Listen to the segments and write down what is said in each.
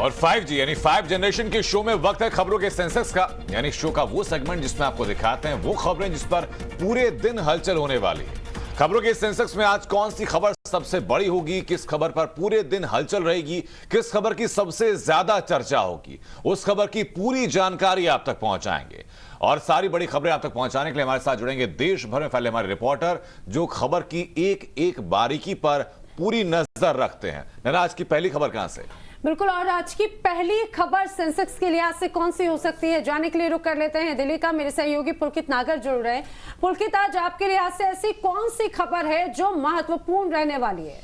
और 5G यानी 5 generation के शो में वक्त है खबरों के सेंसेक्स का, यानी शो का वो सेगमेंट जिसमें आपको दिखाते हैं वो खबरें जिस पर पूरे दिन हलचल होने वाली है। खबरों के सेंसेक्स में आज कौन सी खबर सबसे बड़ी होगी, किस खबर पर पूरे दिन हलचल रहेगी, किस खबर की सबसे ज्यादा चर्चा होगी, उस खबर की पूरी जानकारी आप तक पहुंचाएंगे। और सारी बड़ी खबरें आप तक पहुंचाने के लिए हमारे साथ जुड़ेंगे देश भर में फैले हमारे रिपोर्टर, जो खबर की एक एक बारीकी पर पूरी नजर रखते हैं। नैना, आज की पहली खबर कहां से? बिल्कुल, और आज की पहली खबर सेंसेक्स के लिहाज से कौन सी हो सकती है, जानने के लिए रुक कर लेते हैं दिल्ली का। मेरे सहयोगी पुलकित नागर जुड़ रहे हैं। पुलकित, आज आपके लिहाज से ऐसी कौन सी खबर है जो महत्वपूर्ण रहने वाली है?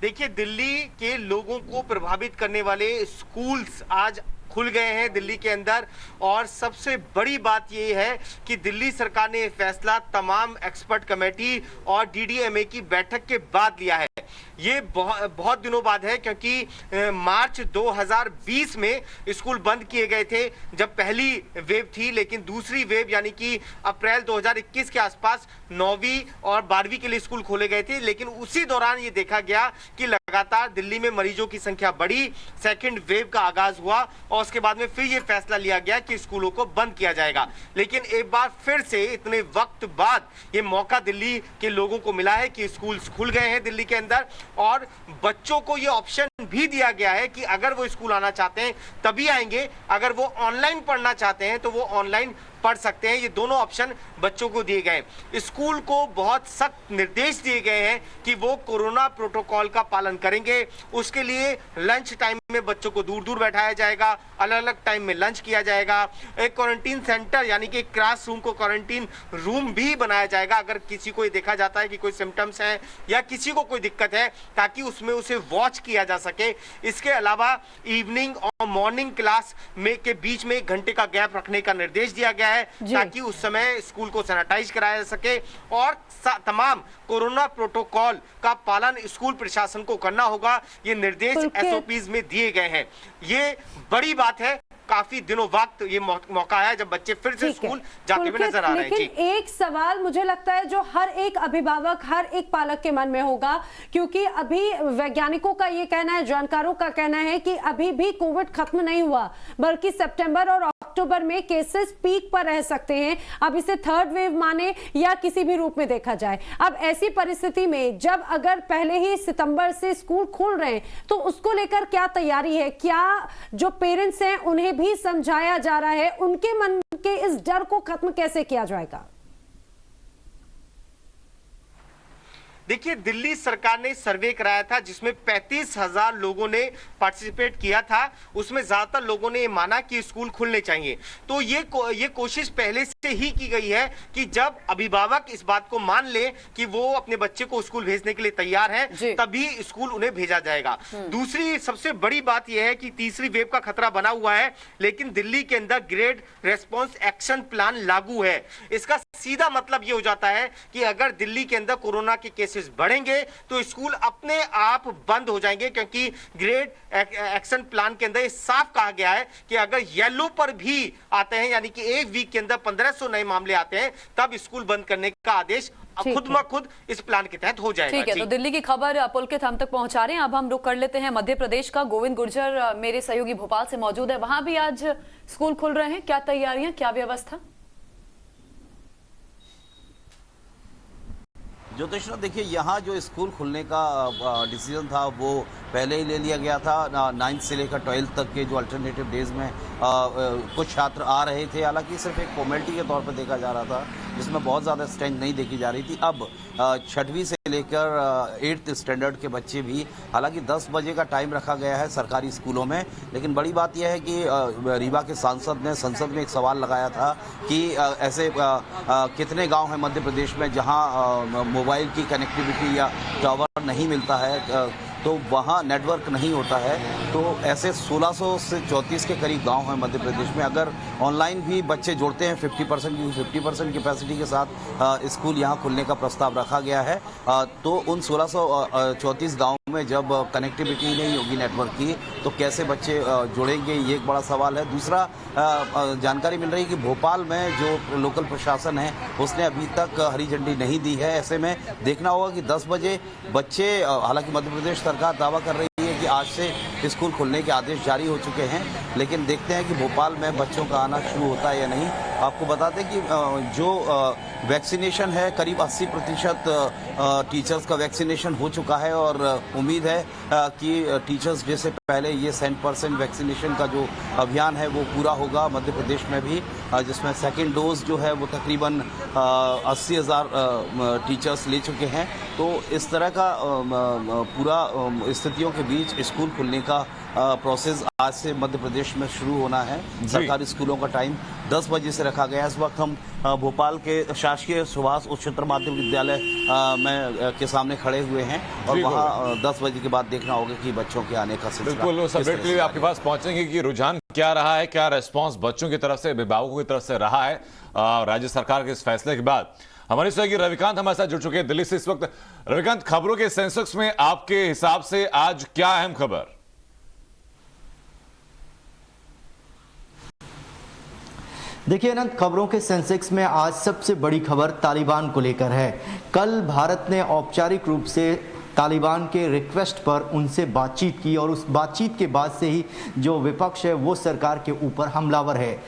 देखिए, दिल्ली के लोगों को प्रभावित करने वाले स्कूल्स आज खुल गए हैं दिल्ली के अंदर, और सबसे बड़ी बात यह है कि दिल्ली सरकार ने फैसला तमाम एक्सपर्ट कमेटी और डीडीएमए की बैठक के बाद लिया है। ये बहुत दिनों बाद है, क्योंकि मार्च 2020 में स्कूल बंद किए गए थे जब पहली वेव थी, लेकिन दूसरी वेव यानी कि अप्रैल 2021 के आसपास 9वीं और 12वीं के लिए स्कूल खोले गए थे। लेकिन उसी दौरान ये देखा गया कि लगातार दिल्ली में मरीजों की संख्या बढ़ी, सेकेंड वेव का आगाज हुआ और उसके बाद में फिर ये फैसला लिया गया कि स्कूलों को बंद किया जाएगा। लेकिन एक बार फिर से इतने वक्त बाद ये मौका दिल्ली के लोगों को मिला है कि स्कूल खुल गए हैं दिल्ली के अंदर, और बच्चों को ये ऑप्शन भी दिया गया है कि अगर वो स्कूल आना चाहते हैं तभी आएंगे, अगर वो ऑनलाइन पढ़ना चाहते हैं तो वो ऑनलाइन पढ़ सकते हैं। ये दोनों ऑप्शन बच्चों को दिए गए। स्कूल को बहुत सख्त निर्देश दिए गए हैं कि वो कोरोना प्रोटोकॉल का पालन करेंगे। उसके लिए लंच टाइम में बच्चों को दूर दूर बैठाया जाएगा, अलग अलग टाइम में लंच किया जाएगा। एक क्वारंटीन सेंटर यानी कि क्लासरूम को क्वारंटीन रूम भी बनाया जाएगा अगर किसी को देखा जाता है कि कोई सिम्टम्स हैं या किसी को कोई दिक्कत है, ताकि उसमें उसे वॉच किया जा सके। इसके अलावा इवनिंग और मॉर्निंग क्लास में के बीच में 1 घंटे का गैप रखने का निर्देश दिया गया है, ताकि उस समय स्कूल को सैनिटाइज कराया जा सके। और तमाम कोरोना प्रोटोकॉल का पालन स्कूल प्रशासन को करना होगा। ये निर्देश एसओपीज में दिए गए हैं। ये बड़ी बात है, काफी दिनों वक्त ये मौका आया जब बच्चे फिर से स्कूल जाते हुए नजर आ रहे हैं। लेकिन एक सवाल मुझे लगता है जो हर एक अभिभावक, हर एक पालक के मन में होगा, क्योंकि अभी वैज्ञानिकों का ये कहना है, जानकारों का कहना है कि अभी भी कोविड खत्म नहीं हुआ, बल्कि सितंबर और अक्टूबर में केसेस पीक पर रह सकते हैं। अब इसे थर्ड वेव माने या किसी भी रूप में देखा जाए। अब ऐसी परिस्थिति में जब अगर पहले ही सितंबर से स्कूल खुल रहे हैं तो उसको लेकर क्या तैयारी है? क्या जो पेरेंट्स हैं उन्हें भी समझाया जा रहा है? उनके मन के इस डर को खत्म कैसे किया जाएगा? देखिए, दिल्ली सरकार ने सर्वे कराया था जिसमें 35,000 लोगों ने पार्टिसिपेट किया था। उसमें ज्यादातर लोगों ने ये माना कि स्कूल खुलने चाहिए। तो ये कोशिश पहले से ही की गई है कि जब अभिभावक इस बात को मान ले कि वो अपने बच्चे को स्कूल भेजने के लिए तैयार है, तभी स्कूल उन्हें भेजा जाएगा। दूसरी सबसे बड़ी बात यह है कि तीसरी वेव का खतरा बना हुआ है, लेकिन दिल्ली के अंदर ग्रेड रेस्पॉन्स एक्शन प्लान लागू है। इसका सीधा मतलब ये हो जाता है कि अगर दिल्ली के अंदर कोरोना के केसेस बढ़ेंगे तो स्कूल अपने आप बंद हो जाएंगे, क्योंकि ग्रेड एक्शन प्लान के अंदर साफ कहा गया है कि अगर येलो पर भी आते हैं, यानी कि एक वीक के अंदर 1500 नए मामले आते हैं, तब स्कूल बंद करने का आदेश खुद ब खुद इस प्लान के तहत हो जाएगा। ठीक है, तो दिल्ली की खबर पुलकित हम तक पहुंचा रहे हैं। अब हम रुक कर लेते हैं मध्य प्रदेश का। गोविंद गुर्जर मेरे सहयोगी भोपाल से मौजूद है। वहां भी आज स्कूल खुल रहे हैं, क्या तैयारियां, क्या व्यवस्था? ज्योतिषा, देखिए, यहाँ जो स्कूल खुलने का डिसीजन था वो पहले ही ले लिया गया था। 9th से लेकर 12th तक के जो अल्टरनेटिव डेज में कुछ छात्र आ रहे थे, हालांकि सिर्फ एक फॉर्मेलिटी के तौर पर देखा जा रहा था, जिसमें बहुत ज़्यादा स्ट्रेंथ नहीं देखी जा रही थी। अब 6वीं से लेकर 8th स्टैंडर्ड के बच्चे भी, हालांकि 10 बजे का टाइम रखा गया है सरकारी स्कूलों में, लेकिन बड़ी बात यह है कि रीवा के संसद में एक सवाल लगाया था कि ऐसे कितने गांव हैं मध्य प्रदेश में जहां मोबाइल की कनेक्टिविटी या टावर नहीं मिलता है, तो वहाँ नेटवर्क नहीं होता है। तो ऐसे 1600 से 34 के करीब गांव हैं मध्य प्रदेश में। अगर ऑनलाइन भी बच्चे जोड़ते हैं 50% की 50% कैपेसिटी के साथ स्कूल यहाँ खुलने का प्रस्ताव रखा गया है, तो उन 1634 गाँव में जब कनेक्टिविटी नहीं होगी नेटवर्क की, तो कैसे बच्चे जुड़ेंगे, ये एक बड़ा सवाल है। दूसरा जानकारी मिल रही है कि भोपाल में जो लोकल प्रशासन है उसने अभी तक हरी झंडी नहीं दी है। ऐसे में देखना होगा कि 10 बजे बच्चे, हालांकि मध्य प्रदेश सरकार दावा कर रही है कि आज से स्कूल खुलने के आदेश जारी हो चुके हैं, लेकिन देखते हैं कि भोपाल में बच्चों का आना शुरू होता है या नहीं। आपको बता दें कि जो वैक्सीनेशन है, करीब 80% टीचर्स का वैक्सीनेशन हो चुका है और उम्मीद है कि टीचर्स जैसे पहले ये 100% वैक्सीनेशन का जो अभियान है वो पूरा होगा मध्य प्रदेश में भी, जिसमें सेकेंड डोज जो है वो तकरीबन 80,000 टीचर्स ले चुके हैं। तो इस तरह का पूरा स्थितियों के बीच स्कूल खुलने का प्रोसेस आज से मध्य प्रदेश में शुरू होना है। सरकारी स्कूलों का टाइम 10 बजे से रखा गया है। इस वक्त हम भोपाल के शासकीय सुभाष उच्चतर माध्यमिक विद्यालय के सामने खड़े हुए हैं और वहाँ 10 बजे के बाद देखना होगा कि बच्चों के आने का सिलसिला बिल्कुल उस अपडेट के लिए आपके पास पहुंचेंगे कि रुझान क्या रहा है, क्या रेस्पॉन्स बच्चों की तरफ से, अभिभावकों की तरफ से रहा है राज्य सरकार के इस फैसले के बाद। हमारे सहयोगी रविकांत हमारे साथ जुड़ चुके हैं दिल्ली से इस वक्त। रविकांत, खबरों के सेंसक्स में आपके हिसाब से आज क्या अहम खबर? देखिए अनंत, खबरों के सेंसेक्स में आज सबसे बड़ी खबर तालिबान को लेकर है। कल भारत ने औपचारिक रूप से तालिबान के रिक्वेस्ट पर उनसे बातचीत की और उस बातचीत के बाद से ही जो विपक्ष है वो सरकार के ऊपर हमलावर है।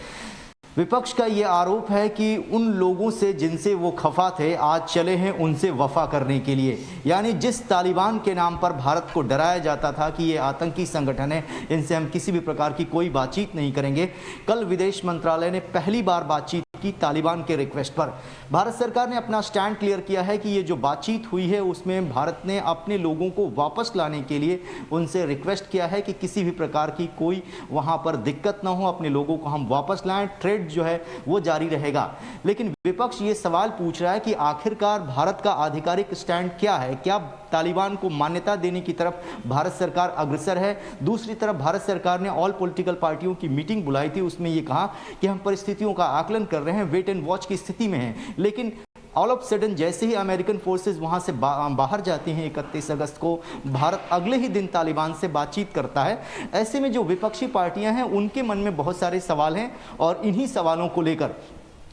विपक्ष का ये आरोप है कि उन लोगों से जिनसे वो खफा थे आज चले हैं उनसे वफा करने के लिए। यानी जिस तालिबान के नाम पर भारत को डराया जाता था कि ये आतंकी संगठन है, इनसे हम किसी भी प्रकार की कोई बातचीत नहीं करेंगे, कल विदेश मंत्रालय ने पहली बार बातचीत की तालिबान के रिक्वेस्ट पर। भारत सरकार ने अपना स्टैंड क्लियर किया है कि ये जो बातचीत हुई है उसमें भारत ने अपने लोगों को वापस लाने के लिए उनसे रिक्वेस्ट किया है कि किसी भी प्रकार की कोई वहां पर दिक्कत ना हो, अपने लोगों को हम वापस लाएं, ट्रेड जो है वो जारी रहेगा। लेकिन विपक्ष ये सवाल पूछ रहा है कि आखिरकार भारत का आधिकारिक स्टैंड क्या है? क्या तालिबान को मान्यता देने की तरफ भारत सरकार अग्रसर है? दूसरी तरफ भारत सरकार ने ऑल पॉलिटिकल पार्टियों की मीटिंग बुलाई थी, उसमें ये कहा कि हम परिस्थितियों का आकलन कर रहे हैं, वेट एंड वॉच की स्थिति में हैं। लेकिन ऑल ऑफ सडन जैसे ही अमेरिकन फोर्सेस वहां से बाहर जाती हैं 31 अगस्त को, भारत अगले ही दिन तालिबान से बातचीत करता है। ऐसे में जो विपक्षी पार्टियां हैं उनके मन में बहुत सारे सवाल हैं और इन्हीं सवालों को लेकर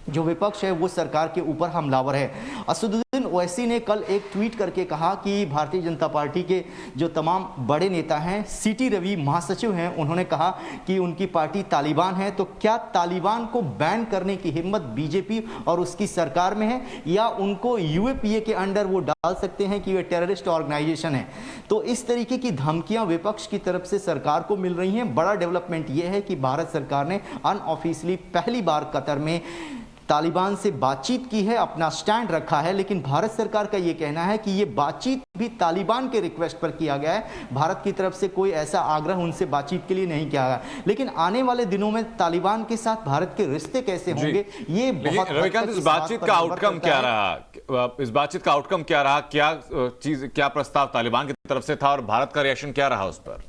जो विपक्ष है वो सरकार के ऊपर हमलावर है। असदुद्दीन ओवैसी ने कल एक ट्वीट करके कहा कि भारतीय जनता पार्टी के जो तमाम बड़े नेता हैं, सीटी रवि महासचिव हैं, उन्होंने कहा कि उनकी पार्टी तालिबान है। तो क्या तालिबान को बैन करने की हिम्मत बीजेपी और उसकी सरकार में है या उनको यूएपीए के अंडर वो डाल सकते हैं कि वे टेररिस्ट ऑर्गेनाइजेशन है? तो इस तरीके की धमकियां विपक्ष की तरफ से सरकार को मिल रही हैं। बड़ा डेवलपमेंट यह है कि भारत सरकार ने अनऑफिशियली पहली बार कतर में तालिबान से बातचीत की है, अपना स्टैंड रखा है। लेकिन भारत सरकार का यह कहना है कि यह बातचीत भी तालिबान के रिक्वेस्ट पर किया गया है, भारत की तरफ से कोई ऐसा आग्रह उनसे बातचीत के लिए नहीं किया गया। लेकिन आने वाले दिनों में तालिबान के साथ भारत के रिश्ते कैसे होंगे ये बहुत रविकांत, इस बातचीत का आउटकम क्या रहा? इस बातचीत का आउटकम क्या रहा? क्या प्रस्ताव तालिबान की तरफ से था और भारत का रिएक्शन क्या रहा उस पर?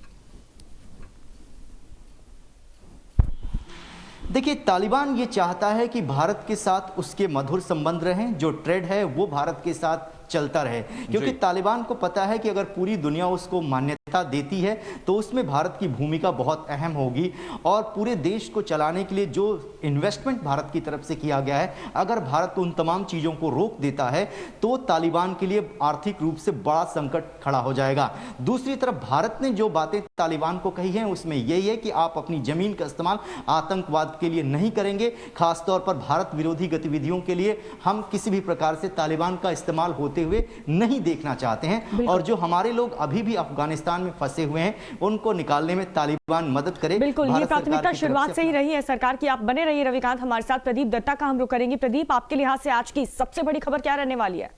देखिए, तालिबान ये चाहता है कि भारत के साथ उसके मधुर संबंध रहें, जो ट्रेड है वो भारत के साथ चलता रहे, क्योंकि तालिबान को पता है कि अगर पूरी दुनिया उसको मान्यता देती है तो उसमें भारत की भूमिका बहुत अहम होगी और पूरे देश को चलाने के लिए जो इन्वेस्टमेंट भारत की तरफ से किया गया है, अगर भारत उन तमाम चीज़ों को रोक देता है तो तालिबान के लिए आर्थिक रूप से बड़ा संकट खड़ा हो जाएगा। दूसरी तरफ भारत ने जो बातें तालिबान को कही हैं उसमें यही है कि आप अपनी जमीन का इस्तेमाल आतंकवाद के लिए नहीं करेंगे, खासतौर पर भारत विरोधी गतिविधियों के लिए हम किसी भी प्रकार से तालिबान का इस्तेमाल होते हुए नहीं देखना चाहते हैं। और जो हमारे लोग अभी भी अफगानिस्तान में फंसे हुए हैं उनको निकालने में तालिबान मदद करे। बिल्कुल, ये प्राथमिकता शुरुआत से ही रही है सरकार की। आप बने रहिए रविकांत हमारे साथ। प्रदीप दत्ता का हम रुख करेंगे। प्रदीप, आपके लिहाज से आज की सबसे बड़ी खबर क्या रहने वाली है?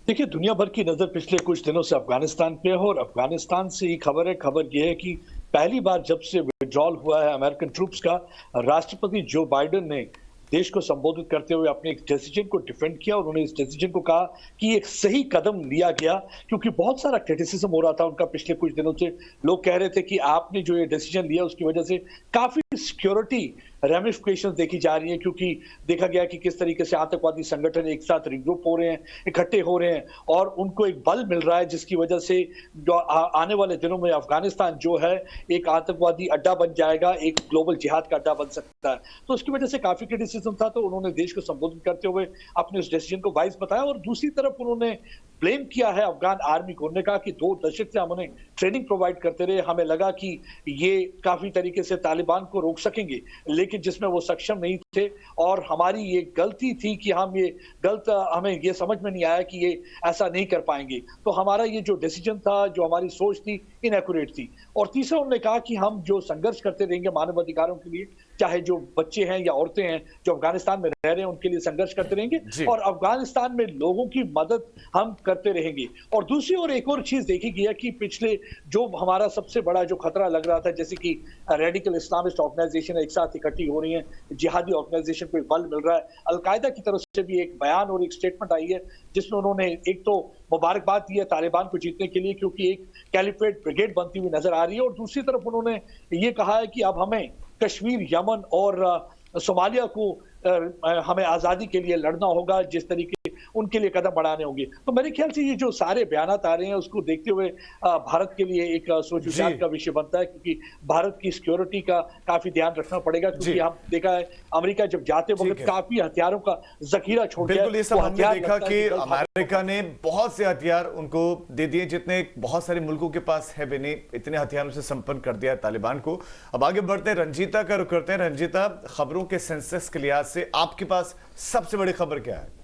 देखिए, दुनिया भर की नजर पिछले कुछ दिनों से अफगानिस्तान पे है और अफगानिस्तान से ही खबर है। खबर यह है कि पहली बार जब से विड्रॉल हुआ है अमेरिकन ट्रूप्स का, राष्ट्रपति जो बाइडेन ने देश को संबोधित करते हुए अपने एक डिसीजन को डिफेंड किया और उन्होंने इस डिसीजन को कहा कि एक सही कदम लिया गया, क्योंकि बहुत सारा क्रिटिसिज्म हो रहा था उनका पिछले कुछ दिनों से। लोग कह रहे थे कि आपने जो ये डिसीजन लिया उसकी वजह से काफी सिक्योरिटी रेमिफिकेशन देखी जा रही है, क्योंकि देखा गया कि किस तरीके से आतंकवादी संगठन एक साथ रिग्रुप हो रहे हैं, इकट्ठे हो रहे हैं और उनको एक बल मिल रहा है, जिसकी वजह से जो आने वाले दिनों में अफगानिस्तान जो है एक आतंकवादी अड्डा बन जाएगा, एक ग्लोबल जिहाद का अड्डा बन सकता है। तो उसकी वजह से काफी क्रिटिसिज्म था, तो उन्होंने देश को संबोधित करते हुए अपने उस डिसीजन को वाइज बताया। और दूसरी तरफ उन्होंने ब्लेम किया है अफगान आर्मी को। उन्होंने कहा कि 2 दशक से हम उन्हें ट्रेनिंग प्रोवाइड करते रहे, हमें लगा कि ये काफी तरीके से तालिबान को रोक सकेंगे, लेकिन जिसमें वो सक्षम नहीं थे और हमारी ये गलती थी कि हमें ये समझ में नहीं आया कि ये ऐसा नहीं कर पाएंगे। तो हमारा ये जो डिसीजन था, जो हमारी सोच थी, इनएक्यूरेट थी। और तीसरा उन्होंने कहा कि हम जो संघर्ष करते रहेंगे मानव अधिकारों के लिए, चाहे जो बच्चे हैं या औरतें हैं जो अफगानिस्तान में रह रहे हैं, उनके लिए संघर्ष करते रहेंगे और अफगानिस्तान में लोगों की मदद हम करते रहेंगे। और दूसरी ओर एक और चीज देखी गई है कि पिछले जो हमारा सबसे बड़ा जो खतरा लग रहा था, जैसे कि रेडिकल इस्लामिस्ट ऑर्गेनाइजेशन एक साथ इकट्ठी हो रही है, जिहादी ऑर्गेनाइजेशन को बल मिल रहा है। अलकायदा की तरफ से भी एक बयान और एक स्टेटमेंट आई है, जिसमें उन्होंने एक तो मुबारकबाद दी है तालिबान को जीतने के लिए, क्योंकि एक कैलिफेट ब्रिगेड बनती हुई नजर आ रही है। और दूसरी तरफ उन्होंने ये कहा है कि अब हमें कश्मीर, यमन और सोमालिया को हमें आजादी के लिए लड़ना होगा, जिस तरीके उनके लिए कदम बढ़ाने होंगे। तो मेरे ख्याल से ये जो सारे बयानात आ रहे हैं, उसको देखते हुए भारत के लिए एक सोच विचार का विषय बनता है, क्योंकि भारत की सिक्योरिटी का काफी ध्यान रखना पड़ेगा, क्योंकि हम देखा है अमेरिका जब जाते वक्त काफी हथियारों का जखीरा छोड़ दिया। बिल्कुल, ये सब हमने देखा कि अमेरिका ने बहुत से हथियार उनको दे दिए, जितने बहुत सारे मुल्कों के पास है भी नहीं, इतने हथियारों से संपन्न कर दिया तालिबान को। अब आगे बढ़ते हैं, रंजीता का रुख करते हैं। रंजीता, खबरों के सेंसस के लिहाज से आपके पास सबसे बड़ी खबर क्या है?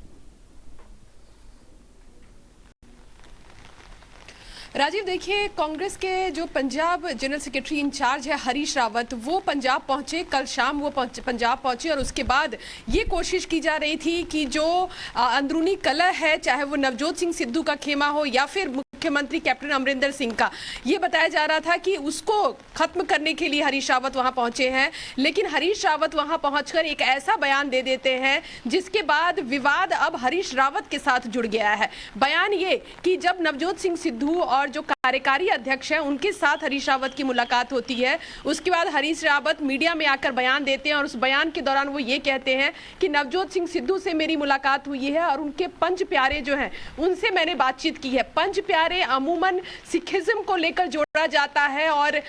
राजीव, देखिए, कांग्रेस के जो पंजाब जनरल सेक्रेटरी इंचार्ज है हरीश रावत, वो पंजाब पहुंचे। कल शाम वो पंजाब पहुंचे और उसके बाद ये कोशिश की जा रही थी कि जो अंदरूनी कलह है, चाहे वो नवजोत सिंह सिद्धू का खेमा हो या फिर मुख्यमंत्री कैप्टन अमरिंदर सिंह का, ये बताया जा रहा था कि उसको खत्म करने के लिए हरीश रावत वहां पहुंचे हैं। लेकिन हरीश रावत वहां पहुंचकर एक ऐसा बयान दे देते हैं जिसके बाद विवाद अब हरीश रावत के साथ जुड़ गया है। बयान ये कि जब नवजोत सिंह सिद्धू और जो कार्यकारी अध्यक्ष हैं उनके साथ हरीश रावत की मुलाकात होती है, उसके बाद हरीश रावत मीडिया में आकर बयान देते हैं और उस बयान के दौरान वो ये कहते हैं कि नवजोत सिंह सिद्धू से मेरी मुलाकात हुई है और उनके पंच प्यारे जो हैं उनसे मैंने बातचीत की है। पंच प्यारे अमूमन सिखिज्म को लेकर जोड़ा जाता है और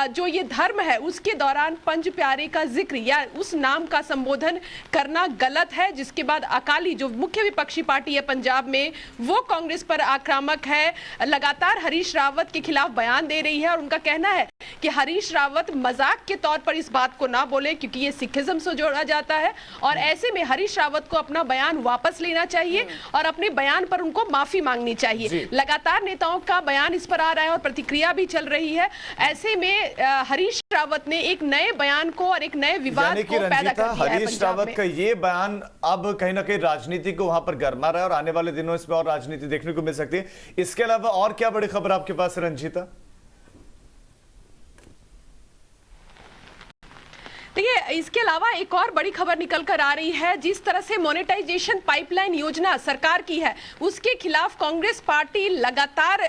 जो ये धर्म है उसके दौरान पंच प्यारे का जिक्र या उस नाम का संबोधन करना गलत है, जिसके बाद अकाली जो मुख्य विपक्षी पार्टी है पंजाब में, वो कांग्रेस पर आक्रामक है, लगातार हरीश रावत के खिलाफ बयान दे रही है और उनका कहना है कि हरीश रावत मजाक के तौर पर इस बात को ना बोले, क्योंकि ये सिखिज्म से जोड़ा जाता है और ऐसे में हरीश रावत को अपना बयान वापस लेना चाहिए और अपने बयान पर उनको माफी मांगनी चाहिए। लगातार नेताओं का बयान इस पर आ रहा है और प्रतिक्रिया भी चल रही है। ऐसे में हरीश रावत ने एक नए बयान को और एक नए विवाद को पैदा कर दिया है। हरीश रावत का ये बयान अब कहीं ना कहीं राजनीति को वहां पर गरमा रहा है और आने वाले दिनों इसमें और राजनीति देखने को मिल सकती है। इसके अलावा और क्या बड़ी खबर आपके पास है रंजीता? देखिए, इसके अलावा एक और बड़ी खबर निकल कर आ रही है। जिस तरह से मोनेटाइजेशन पाइपलाइन योजना सरकार की है, उसके खिलाफ कांग्रेस पार्टी लगातार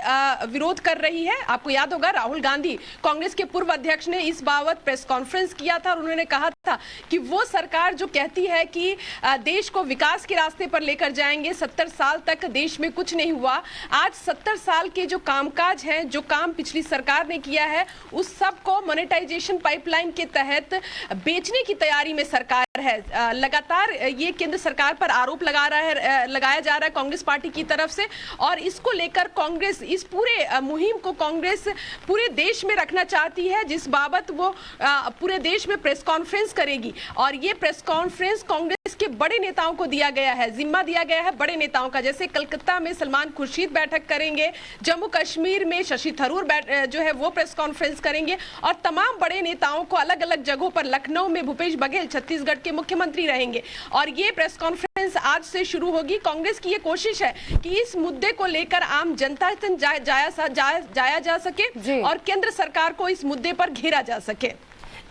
विरोध कर रही है। आपको याद होगा राहुल गांधी, कांग्रेस के पूर्व अध्यक्ष, ने इस बाबत प्रेस कॉन्फ्रेंस किया था और उन्होंने कहा था कि वो सरकार जो कहती है कि देश को विकास के रास्ते पर लेकर जाएंगे, 70 साल तक देश में कुछ नहीं हुआ। आज 70 साल के जो कामकाज हैं, जो काम पिछली सरकार ने किया है, उस सब को मोनेटाइजेशन पाइपलाइन के तहत बेचने की तैयारी में सरकार है। लगातार ये केंद्र सरकार पर आरोप लगाया जा रहा है कांग्रेस पार्टी की तरफ से और इसको लेकर कांग्रेस इस पूरे मुहिम को कांग्रेस पूरे देश में रखना चाहती है, जिस बाबत वो पूरे देश में प्रेस कॉन्फ्रेंस करेगी और ये प्रेस कॉन्फ्रेंस कांग्रेस के बड़े नेताओं को दिया गया है, जिम्मा दिया गया है बड़े नेताओं का। जैसे कलकत्ता में सलमान खुर्शीद बैठक करेंगे, जम्मू कश्मीर में शशि थरूर जो है वो प्रेस कॉन्फ्रेंस करेंगे और तमाम बड़े नेताओं को अलग अलग जगहों पर, लखनऊ में भूपेश बघेल छत्तीसगढ़ के मुख्यमंत्री रहेंगे और ये प्रेस कॉन्फ्रेंस आज से शुरू होगी। कांग्रेस की ये कोशिश है कि इस मुद्दे को लेकर आम जनता तक जाया जा सके और केंद्र सरकार को इस मुद्दे पर घेरा जा सके।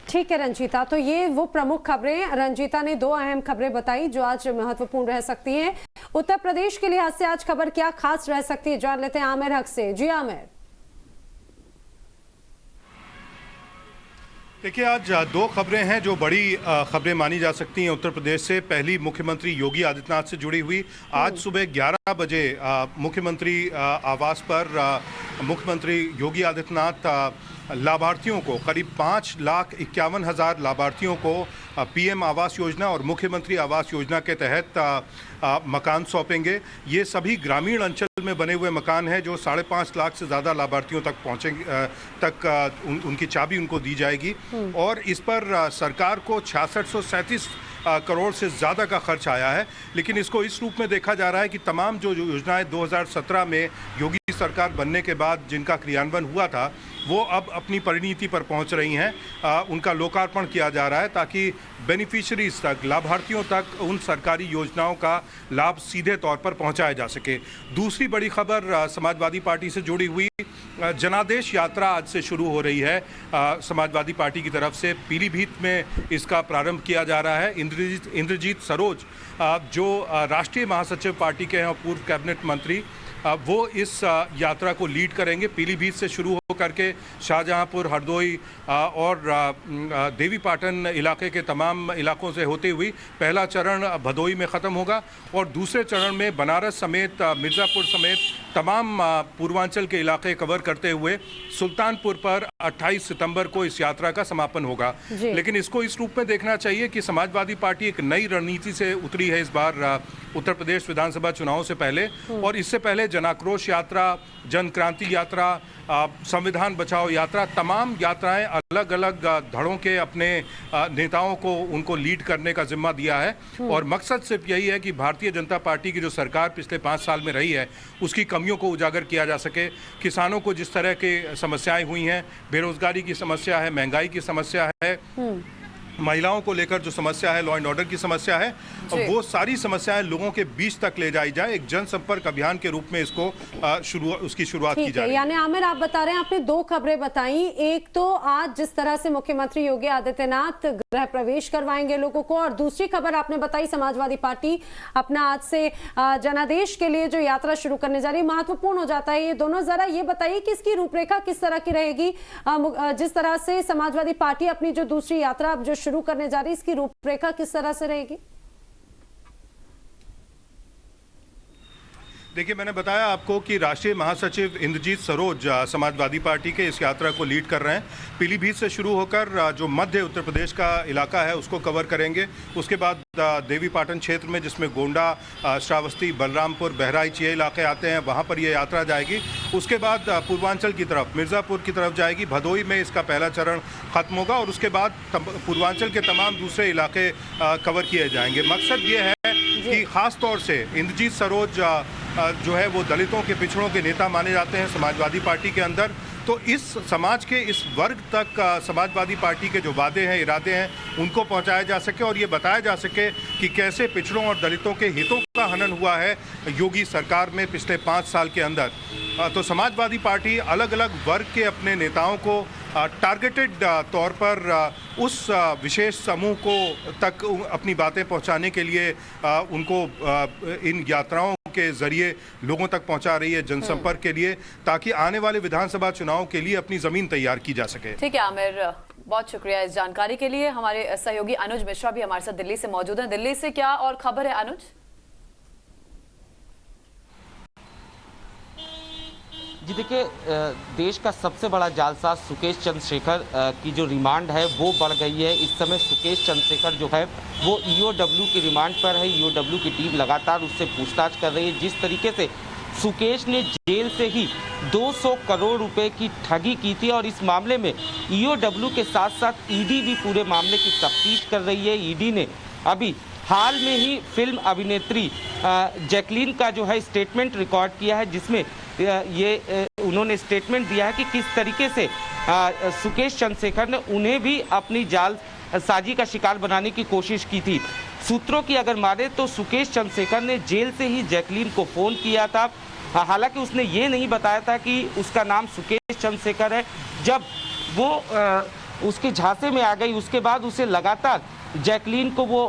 ठीक है रंजीता, तो ये वो प्रमुख खबरें, रंजीता ने 2 अहम खबरें बताई जो आज महत्वपूर्ण रह सकती हैं। उत्तर प्रदेश के लिहाज से आज खबर क्या खास रह सकती है, जान लेते हैं आमिर हक से। जी आमिर। देखिए, आज दो खबरें हैं जो बड़ी खबरें मानी जा सकती हैं उत्तर प्रदेश से। पहली मुख्यमंत्री योगी आदित्यनाथ से जुड़ी हुई। आज सुबह 11 बजे मुख्यमंत्री आवास पर मुख्यमंत्री योगी आदित्यनाथ लाभार्थियों को, करीब 5,51,000 लाभार्थियों को पीएम आवास योजना और मुख्यमंत्री आवास योजना के तहत मकान सौंपेंगे। ये सभी ग्रामीण अंचल में बने हुए मकान हैं जो 5.5 लाख से ज़्यादा लाभार्थियों तक पहुँचेंगे, उनकी चाबी उनको दी जाएगी। और इस पर सरकार को 6637 करोड़ से ज़्यादा का खर्च आया है। लेकिन इसको इस रूप में देखा जा रहा है कि तमाम जो योजनाएं 2017 में योगी सरकार बनने के बाद जिनका क्रियान्वयन हुआ था, वो अब अपनी परिणति पर पहुंच रही हैं। उनका लोकार्पण किया जा रहा है ताकि बेनिफिशरीज तक, लाभार्थियों तक उन सरकारी योजनाओं का लाभ सीधे तौर पर पहुंचाया जा सके। दूसरी बड़ी खबर समाजवादी पार्टी से जुड़ी हुई। जनादेश यात्रा आज से शुरू हो रही है समाजवादी पार्टी की तरफ से। पीलीभीत में इसका प्रारंभ किया जा रहा है। इंद्रजीत सरोज जो राष्ट्रीय महासचिव पार्टी के हैं और पूर्व कैबिनेट मंत्री, वो इस यात्रा को लीड करेंगे। पीलीभीत से शुरू होकर के शाहजहांपुर, हरदोई और देवीपाटन इलाके के तमाम इलाकों से होते हुई पहला चरण भदोई में ख़त्म होगा और दूसरे चरण में बनारस समेत, मिर्ज़ापुर समेत तमाम पूर्वांचल के इलाके कवर करते हुए सुल्तानपुर पर 28 सितंबर को इस यात्रा का समापन होगा। लेकिन इसको इस रूप में देखना चाहिए कि समाजवादी पार्टी एक नई रणनीति से उतरी है इस बार उत्तर प्रदेश विधानसभा चुनाव से पहले। और इससे पहले जनाक्रोश यात्रा, जन क्रांति यात्रा, संविधान बचाओ यात्रा, तमाम यात्राएं अलग अलग धड़ों के अपने नेताओं को, उनको लीड करने का जिम्मा दिया है। और मकसद सिर्फ यही है कि भारतीय जनता पार्टी की जो सरकार पिछले 5 साल में रही है उसकी कमियों को उजागर किया जा सके। किसानों को जिस तरह की समस्याएं हुई हैं, बेरोजगारी की समस्या है, महंगाई की समस्या है, महिलाओं को लेकर जो समस्या है, लॉ एंड ऑर्डर की समस्या है, वो सारी समस्याएं लोगों के बीच तक ले जाई जाए। एक जनसंपर्क अभियान के रूप में इसको उसकी शुरुआत की जाए। यानी आमिर, आप बता रहे हैं, आपने 2 खबरें बताई। एक तो आज जिस तरह से मुख्यमंत्री योगी आदित्यनाथ गृह प्रवेश करवाएंगे लोगों को, और दूसरी खबर आपने बताई समाजवादी पार्टी अपना आज से जनादेश के लिए जो यात्रा शुरू करने जा रही है, महत्वपूर्ण हो जाता है ये दोनों। जरा ये बताइए कि इसकी रूपरेखा किस तरह की रहेगी। जिस तरह से समाजवादी पार्टी अपनी जो दूसरी यात्रा जो शुरू करने जा रही है, इसकी रूपरेखा किस तरह से रहेगी? देखिए, मैंने बताया आपको कि राष्ट्रीय महासचिव इंद्रजीत सरोज समाजवादी पार्टी के इस यात्रा को लीड कर रहे हैं। पीलीभीत से शुरू होकर जो मध्य उत्तर प्रदेश का इलाका है उसको कवर करेंगे। उसके बाद देवीपाटन क्षेत्र में, जिसमें गोंडा, श्रावस्ती, बलरामपुर, बहराइच ये इलाके आते हैं, वहाँ पर यह यात्रा जाएगी। उसके बाद पूर्वांचल की तरफ, मिर्ज़ापुर की तरफ जाएगी। भदोई में इसका पहला चरण खत्म होगा और उसके बाद पूर्वांचल के तमाम दूसरे इलाके कवर किए जाएंगे। मकसद ये है कि खास तौर से इंद्रजीत सरोज जो है वो दलितों के, पिछड़ों के नेता माने जाते हैं समाजवादी पार्टी के अंदर। तो इस समाज के इस वर्ग तक समाजवादी पार्टी के जो वादे हैं, इरादे हैं, उनको पहुंचाया जा सके और ये बताया जा सके कि कैसे पिछड़ों और दलितों के हितों का हनन हुआ है योगी सरकार में पिछले 5 साल के अंदर। तो समाजवादी पार्टी अलग अलग वर्ग के अपने नेताओं को टारगेटेड तौर पर उस विशेष समूह को तक अपनी बातें पहुंचाने के लिए उनको इन यात्राओं के जरिए लोगों तक पहुंचा रही है, जनसंपर्क के लिए, ताकि आने वाले विधानसभा चुनाव के लिए अपनी जमीन तैयार की जा सके। ठीक है आमिर, बहुत शुक्रिया इस जानकारी के लिए। हमारे सहयोगी अनुज मिश्रा भी हमारे साथ दिल्ली से मौजूद हैं। दिल्ली से क्या और खबर है अनुज? जी देखिए, देश का सबसे बड़ा जालसाज सुकेश चंद्रशेखर की जो रिमांड है वो बढ़ गई है। इस समय सुकेश चंद्रशेखर जो है वो ईओडब्ल्यू की रिमांड पर है। ईओडब्ल्यू की टीम लगातार उससे पूछताछ कर रही है। जिस तरीके से सुकेश ने जेल से ही 200 करोड़ रुपए की ठगी की थी और इस मामले में ईओडब्ल्यू के साथ साथ ईडी भी पूरे मामले की तफ्तीश कर रही है। ईडी ने अभी हाल में ही फिल्म अभिनेत्री जैकलीन का जो है स्टेटमेंट रिकॉर्ड किया है, जिसमें ये उन्होंने स्टेटमेंट दिया है कि किस तरीके से सुकेश चंद्रशेखर ने उन्हें भी अपनी जाल साजी का शिकार बनाने की कोशिश की थी। सूत्रों की अगर माने तो सुकेश चंद्रशेखर ने जेल से ही जैकलीन को फ़ोन किया था। हालांकि उसने ये नहीं बताया था कि उसका नाम सुकेश चंद्रशेखर है। जब वो उसके झांसे में आ गई, उसके बाद उसे लगातार जैकलीन को वो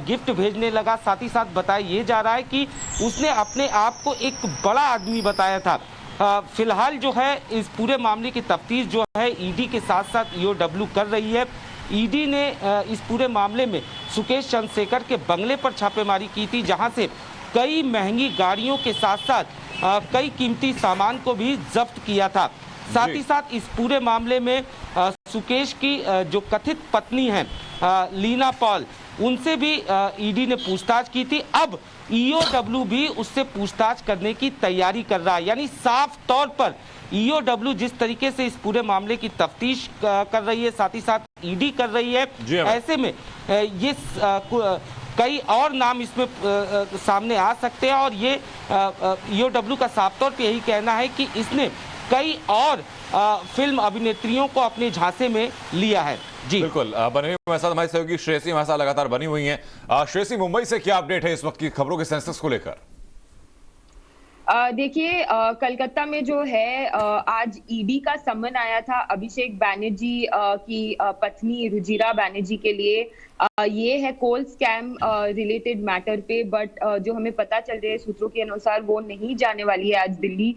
गिफ्ट भेजने लगा। साथ ही साथ बताया ये जा रहा है कि उसने अपने आप को एक बड़ा आदमी बताया था फिलहाल जो है इस पूरे मामले की तफ्तीश जो है ईडी के साथ साथ ईओडब्ल्यू कर रही है। ईडी ने इस पूरे मामले में सुकेश चंद्रशेखर के बंगले पर छापेमारी की थी, जहां से कई महंगी गाड़ियों के साथ साथ कई कीमती सामान को भी जब्त किया था। साथ ही साथ इस पूरे मामले में सुकेश की जो कथित पत्नी है लीना पॉल, उनसे भी ईडी ने पूछताछ की थी। अब ईओडब्ल्यू भी उससे पूछताछ करने की तैयारी कर रहा है। यानी साफ तौर पर ईओडब्ल्यू जिस तरीके से इस पूरे मामले की तफ्तीश कर रही है, साथ ही साथ ईडी कर रही है, ऐसे में ये कई और नाम इसमें सामने आ सकते हैं। और ये ईओडब्ल्यू का साफ तौर पे यही कहना है कि इसने कई और फिल्म अभिनेत्रियों को अपने झांसे में लिया है। जी बिल्कुल, बने हुए हमारे साथ हमारी सहयोगी श्रेयसी हमारे साथ लगातार बनी हुई हैं। श्रेयसी, मुंबई से क्या अपडेट है इस वक्त की खबरों के सेंसस को लेकर? देखिए, कलकत्ता में जो है आज ईडी का सम्मन आया था अभिषेक बैनर्जी की पत्नी रुजिरा बैनर्जी के लिए। ये है कोल स्कैम रिलेटेड मैटर पे, बट जो हमें पता चल रहे सूत्रों के अनुसार वो नहीं जाने वाली है आज दिल्ली।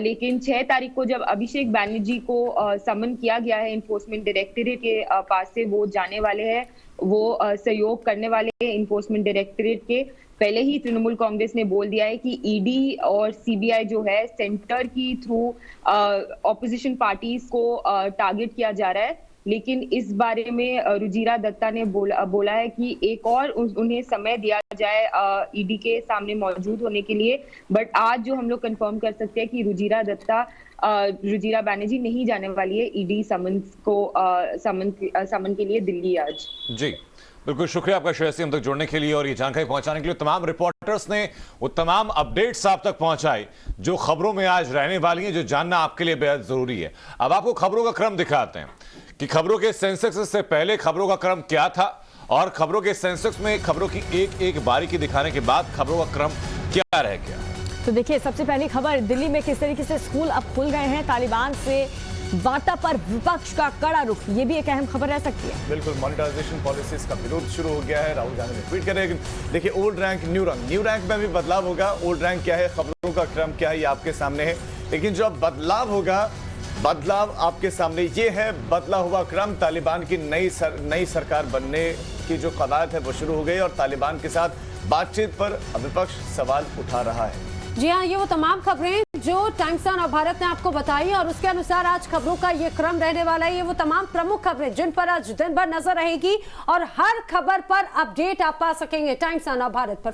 लेकिन 6 तारीख को जब अभिषेक बैनर्जी को समन किया गया है इन्फोर्समेंट डायरेक्टरेट के पास से, वो जाने वाले हैं, वो सहयोग करने वाले हैं इन्फोर्समेंट डायरेक्टरेट के। पहले ही तृणमूल कांग्रेस ने बोल दिया है कि ईडी और सीबीआई जो है सेंटर की थ्रू ऑपोजिशन पार्टीज को टारगेट किया जा रहा है। लेकिन इस बारे में रुजिरा दत्ता ने बोला है कि एक और उन्हें समय दिया जाए ईडी के सामने मौजूद होने के लिए। बट आज जो हम लोग कंफर्म कर सकते हैं कि रुजिरा बैनर्जी नहीं जाने वाली है ईडी समन के लिए दिल्ली आज। जी बिल्कुल, शुक्रिया आपका श्रेयसी हम तक जुड़ने के लिए और ये जानकारी पहुंचाने के लिए। तमाम रिपोर्टर्स ने वो तमाम अपडेट्स आप तक पहुंचाए जो खबरों में आज रहने वाली हैं, जो जानना आपके लिए बेहद जरूरी है। अब आपको खबरों का क्रम दिखाते हैं कि खबरों के सेंसेक्स से पहले खबरों का क्रम क्या था और खबरों के सेंसेक्स में खबरों की एक एक बारीकी दिखाने के बाद खबरों का क्रम क्या रह गया। तो देखिए, सबसे पहली खबर, दिल्ली में किस तरीके से स्कूल अब खुल गए हैं। तालिबान से वार्ता पर विपक्ष का कड़ा रुख, ये भी एक अहम खबर रह सकती है। बिल्कुल, मॉनिटाइजेशन पॉलिसीज का विरोध शुरू हो गया है। राहुल गांधी ने ट्वीट करें, देखिए old rank new rank, new rank में भी बदलाव होगा। ओल्ड रैंक क्या है, खबरों का क्रम क्या है, ये आपके सामने है। लेकिन जो बदलाव होगा, बदलाव आपके सामने ये है, बदला हुआ क्रम। तालिबान की नई सरकार बनने की जो कवायद है वो शुरू हो गई और तालिबान के साथ बातचीत पर विपक्ष सवाल उठा रहा है। जी हाँ, ये वो तमाम खबरें जो टाइम्स ऑफ भारत ने आपको बताई और उसके अनुसार आज खबरों का ये क्रम रहने वाला है। ये वो तमाम प्रमुख खबरें जिन पर आज दिन भर नजर रहेगी और हर खबर पर अपडेट आप पा सकेंगे टाइम्स ऑफ भारत पर।